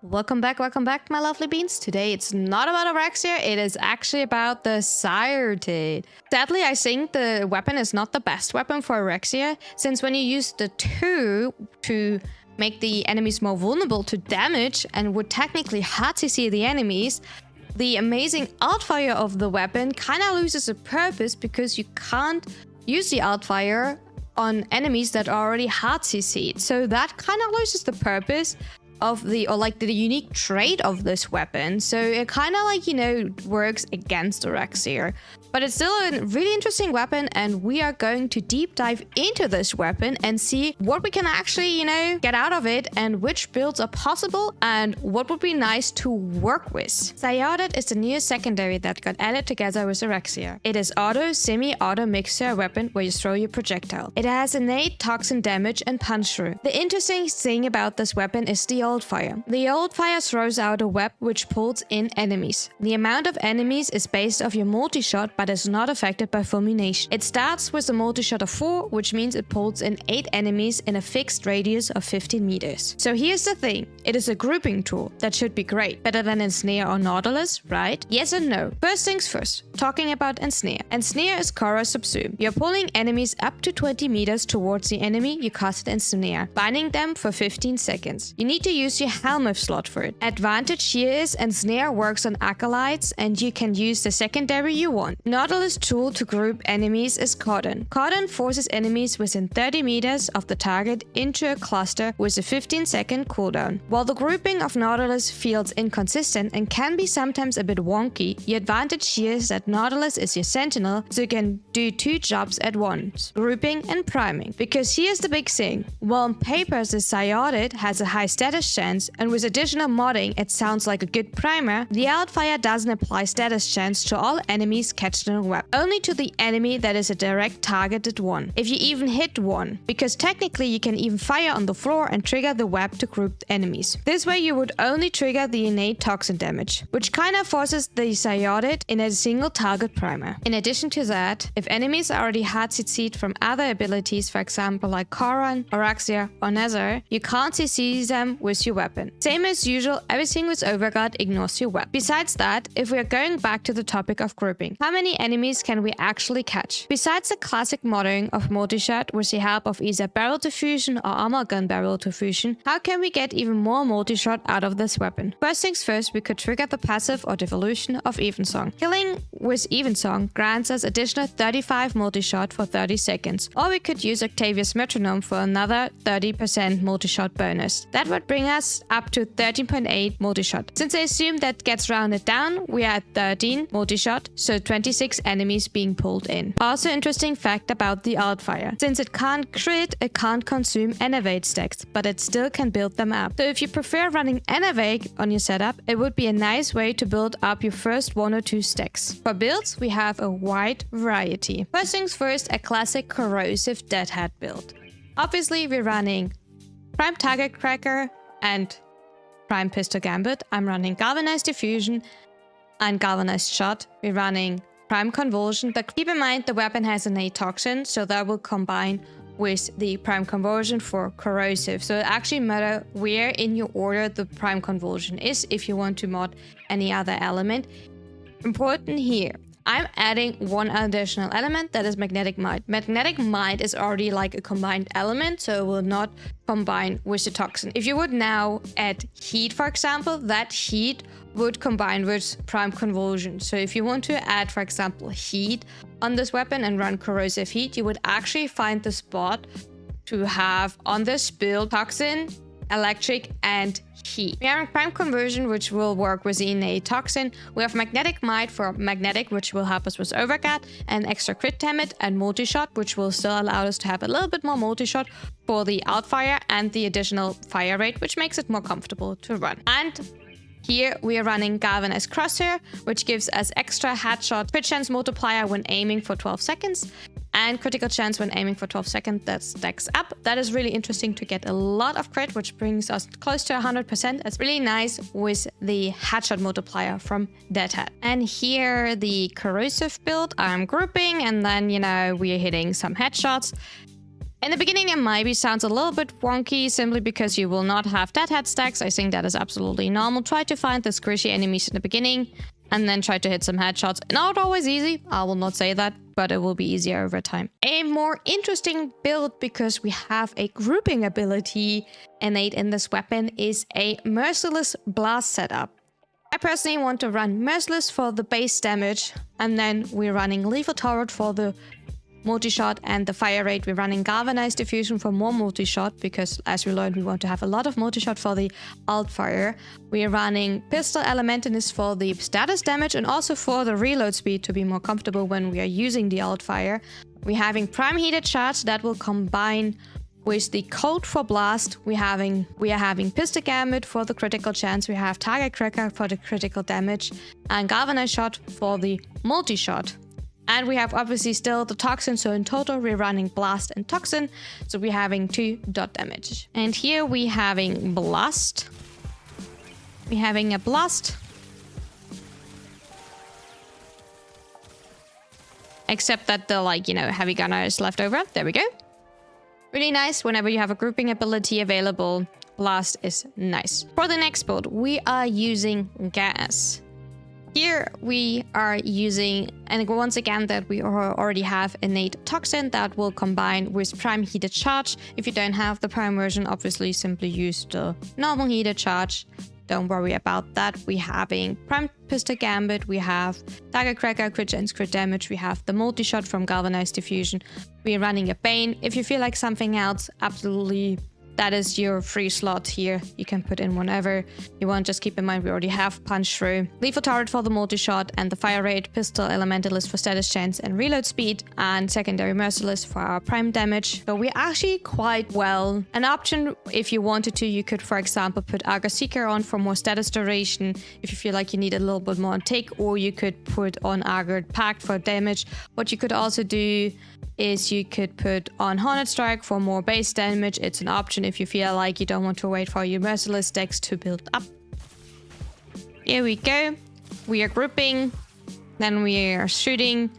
Welcome back, my lovely beans. Today it's not about Oraxia, it is actually about the Scyotid. Sadly, I think the weapon is not the best weapon for Oraxia, since when you use the 2 to make the enemies more vulnerable to damage and would technically hard to see the enemies, the amazing outfire of the weapon kind of loses a purpose because you can't use the outfire on enemies that are already hard CC'd. So that kind of loses the purpose of the unique trait of this weapon. So it kind of works against Oraxia. But it's still a really interesting weapon, and we are going to deep dive into this weapon and see what we can actually, get out of it and which builds are possible and what would be nice to work with. Scyotid is the newest secondary that got added together with Oraxia. It is auto, semi-auto mixture weapon where you throw your projectile. It has innate toxin damage and punch through. The interesting thing about this weapon is the old fire. The old fire throws out a web which pulls in enemies. The amount of enemies is based off your multi-shot but is not affected by fulmination. It starts with a multi-shot of 4, which means it pulls in 8 enemies in a fixed radius of 15 meters. So here's the thing, it is a grouping tool that should be great. Better than Ensnare or Nautilus, right? Yes and no. First things first, talking about Ensnare. Ensnare is Korra Subsume. You're pulling enemies up to 20 meters towards the enemy you casted Ensnare, binding them for 15 seconds. You need to use your helmet slot for it. Advantage here is Ensnare works on acolytes and you can use the secondary you want. Nautilus tool to group enemies is Cordon. Cordon forces enemies within 30 meters of the target into a cluster with a 15-second cooldown. While the grouping of Nautilus feels inconsistent and can be sometimes a bit wonky, the advantage here is that Nautilus is your sentinel, so you can do 2 jobs at once, grouping and priming. Because here's the big thing, while on paper the Scyotid has a high status chance, and with additional modding it sounds like a good primer, the Outfire doesn't apply status chance to all enemies catched in a web, only to the enemy that is a direct targeted one, if you even hit one, because technically you can even fire on the floor and trigger the web to group enemies. This way you would only trigger the innate toxin damage, which kinda forces the Scyotid in a single target primer. In addition to that, if enemies are already hard CC'd from other abilities, for example like Koran, Oraxia or Nether, you can't CC them with your weapon. Same as usual, everything with Overguard ignores your web. Besides that, if we are going back to the topic of grouping, how many enemies can we actually catch? Besides the classic modding of multi-shot with the help of either barrel diffusion or armor gun barrel diffusion, how can we get even more multi-shot out of this weapon? First things first, we could trigger the passive or devolution of Evensong. Killing with Evensong grants us additional 35 multi-shot for 30 seconds, or we could use Octavia's Metronome for another 30% multi-shot bonus. That would bring us up to 13.8 multi-shot. Since I assume that gets rounded down, we are at 13 multi-shot, so 26 enemies being pulled in. Also interesting fact about the Outfire. Since it can't crit, it can't consume Enervate stacks, but it still can build them up. So if you prefer running Enervate on your setup, it would be a nice way to build up your first 1 or 2 stacks. For builds, we have a wide variety. First things first, a classic corrosive deadhead build. Obviously, we're running Prime Target Cracker and Prime Pistol Gambit. I'm running Galvanized Diffusion and Galvanized Shot. We're running Prime Convulsion, but keep in mind the weapon has innate toxin, so that will combine with the Prime Conversion for corrosive. So it actually matters where in your order the Prime Convulsion is if you want to mod any other element. Important here, I'm adding one additional element, that is Magnetic Might. Magnetic Might is already like a combined element, so it will not combine with the toxin. If you would now add heat, for example, that heat would combine with Prime Convulsion. So if you want to add, for example, heat on this weapon and run corrosive heat, you would actually find the spot to have on this build toxin, electric, and heat. We have Prime Conversion, which will work with the innate toxin. We have Magnetic Might for magnetic, which will help us with Overguard, and extra crit damage, and multi-shot, which will still allow us to have a little bit more multi-shot for the Outfire and the additional fire rate, which makes it more comfortable to run. And here we are running Galvanized Crosshair, which gives us extra headshot crit chance multiplier when aiming for 12 seconds. And critical chance when aiming for 12 seconds, that stacks up. That is really interesting to get a lot of crit, which brings us close to 100%. That's really nice with the headshot multiplier from Deadhead. And here the corrosive build, I'm grouping, and then, we are hitting some headshots. In the beginning, it maybe sounds a little bit wonky simply because you will not have dead head stacks. I think that is absolutely normal. Try to find the squishy enemies in the beginning and then try to hit some headshots. Not always easy, I will not say that, but it will be easier over time. A more interesting build, because we have a grouping ability innate in this weapon, is a Merciless Blast setup. I personally want to run Merciless for the base damage, and then we're running Lethal Turret for the multi-shot and the fire rate. We're running Galvanized Diffusion for more multi-shot, because as we learned, we want to have a lot of multi-shot for the alt fire. We're running Pistol Elementalist for the status damage and also for the reload speed to be more comfortable when we are using the alt fire. We're having Prime Heated Charge that will combine with the Cold for Blast. We are having Pistol Gambit for the critical chance. We have Target Cracker for the critical damage and Galvanized Shot for the multi-shot. And we have obviously still the Toxin, so in total we're running Blast and Toxin, so we're having 2 dot damage. And here we're having Blast. We're having a Blast. Except that the, heavy gunner is left over. There we go. Really nice. Whenever you have a grouping ability available, Blast is nice. For the next build, we are using Gas. Here we are using, and once again, that we already have innate Toxin that will combine with Prime Heated Charge. If you don't have the Prime version, obviously simply use the normal Heated Charge. Don't worry about that. We're having Prime Pistol Gambit, we have Target Cracker, crit chance, crit damage, we have the multi-shot from Galvanized Diffusion. We're running a Bane. If you feel like something else, absolutely, that is your free slot here. You can put in whenever you want. Just keep in mind we already have Punch Through, Lethal Turret for the multi-shot, and the Fire Rate, Pistol Elementalist for status chance and reload speed, and Secondary Merciless for our prime damage. So we're actually quite well. An option, if you wanted to, you could, for example, put Argo Seeker on for more status duration if you feel like you need a little bit more on take, or you could put on Argo Pact for damage. What you could also do is you could put on Hornet Strike for more base damage. It's an option if you feel like you don't want to wait for your Merciless decks to build up. Here we go. We are grouping, then we are shooting.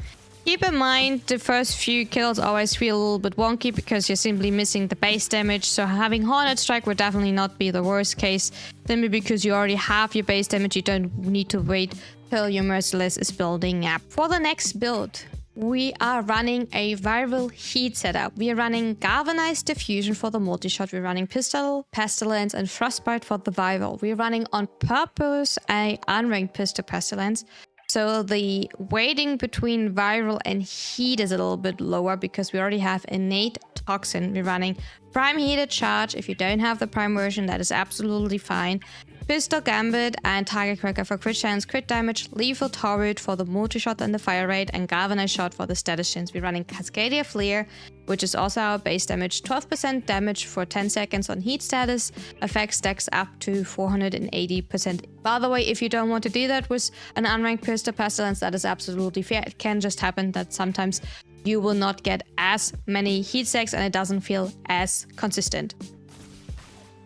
Keep in mind the first few kills always feel a little bit wonky because you're simply missing the base damage. So having Hornet Strike would definitely not be the worst case, simply because you already have your base damage. You don't need to wait till your Merciless is building up. For the next build, we are running a viral heat setup. We are running Galvanized Diffusion for the multi-shot. We're running Pistol, Pestilence, and Frostbite for the viral. We're running on purpose a unranked Pistol Pestilence. So the weighting between viral and heat is a little bit lower because we already have innate Toxin. We're running Prime Heated Charge. If you don't have the prime version, that is absolutely fine. Pistol Gambit and Target Cracker for crit chance, crit damage, Lethal Turret for the multi-shot and the fire rate, and Galvanized Shot for the status chance. We're running Cascadia Flare, which is also our base damage. 12% damage for 10 seconds on heat status. Effect stacks up to 480%. By the way, if you don't want to do that with an unranked Pistol Pestilence, that is absolutely fair. It can just happen that sometimes you will not get as many heat stacks and it doesn't feel as consistent.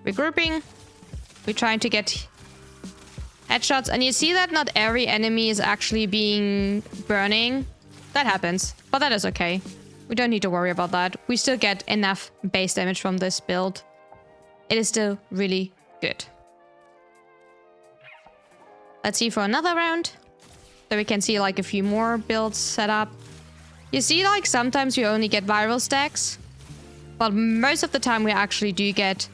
Regrouping. We're trying to get headshots, and you see that not every enemy is actually being burning. That happens, but that is okay. We don't need to worry about that. We still get enough base damage from this build. It is still really good. Let's see for another round, so we can see like a few more builds set up. You see, like sometimes you only get viral stacks, but most of the time we actually do get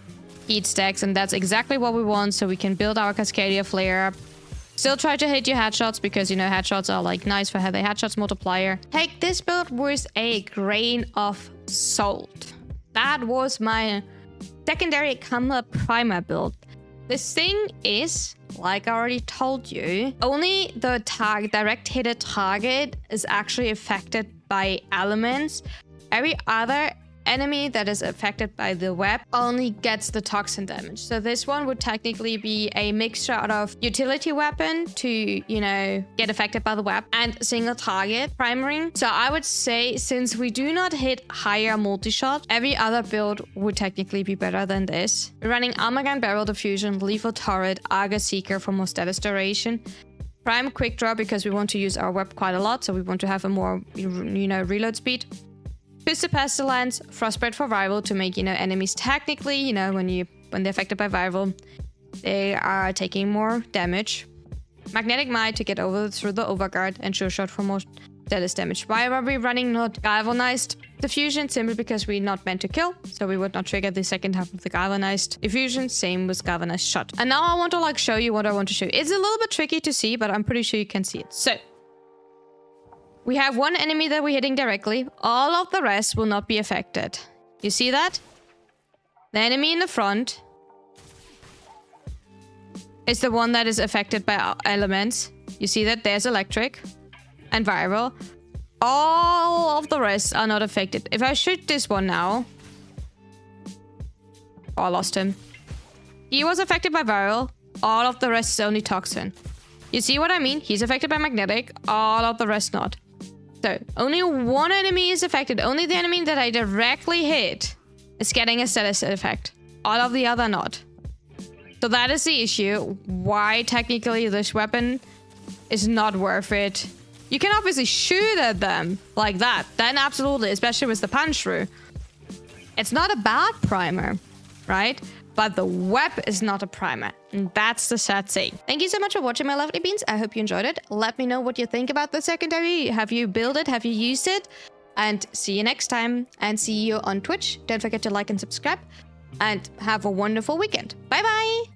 heat stacks, and that's exactly what we want, so we can build our Cascadia Flare up. Still try to hit your headshots because, you know, headshots are like nice for the headshots multiplier. Take this build with a grain of salt. That was my secondary Kama primer build. This thing is, like I already told you, only the direct hit target is actually affected by elements. Every other enemy that is affected by the web only gets the toxin damage. So this one would technically be a mixture out of utility weapon to, you know, get affected by the web and single target primering. So I would say, since we do not hit higher multi-shot, every other build would technically be better than this. We're running Armagan Barrel Diffusion, Lethal Turret, Argo Seeker for more status duration, Prime Quick Draw because we want to use our web quite a lot, so we want to have a more, you know, reload speed. Twisted Pestilence, Frostbite for Viral to make, enemies technically, when they're affected by Viral, they are taking more damage. Magnetic Might to get over through the Overguard, and Sure Shot for more status damage. Why are we running not Galvanized Diffusion? Simply because we're not meant to kill, so we would not trigger the second half of the Galvanized Diffusion. Same with Galvanized Shot. And now I want to show you what I want to show you. It's a little bit tricky to see, but I'm pretty sure you can see it. So we have one enemy that we're hitting directly. All of the rest will not be affected. You see that? The enemy in the front is the one that is affected by elements. You see that there's electric and viral. All of the rest are not affected. If I shoot this one now... Oh, I lost him. He was affected by viral. All of the rest is only toxin. You see what I mean? He's affected by magnetic. All of the rest not. So, only one enemy is affected. Only the enemy that I directly hit is getting a status effect. All of the other not. So that is the issue. Why technically this weapon is not worth it. You can obviously shoot at them like that. Then absolutely, especially with the punch through. It's not a bad primer, right? But the web is not a primer. And that's the sad thing. Thank you so much for watching, my lovely beans. I hope you enjoyed it. Let me know what you think about the secondary. Have you built it? Have you used it? And see you next time. And see you on Twitch. Don't forget to like and subscribe. And have a wonderful weekend. Bye-bye.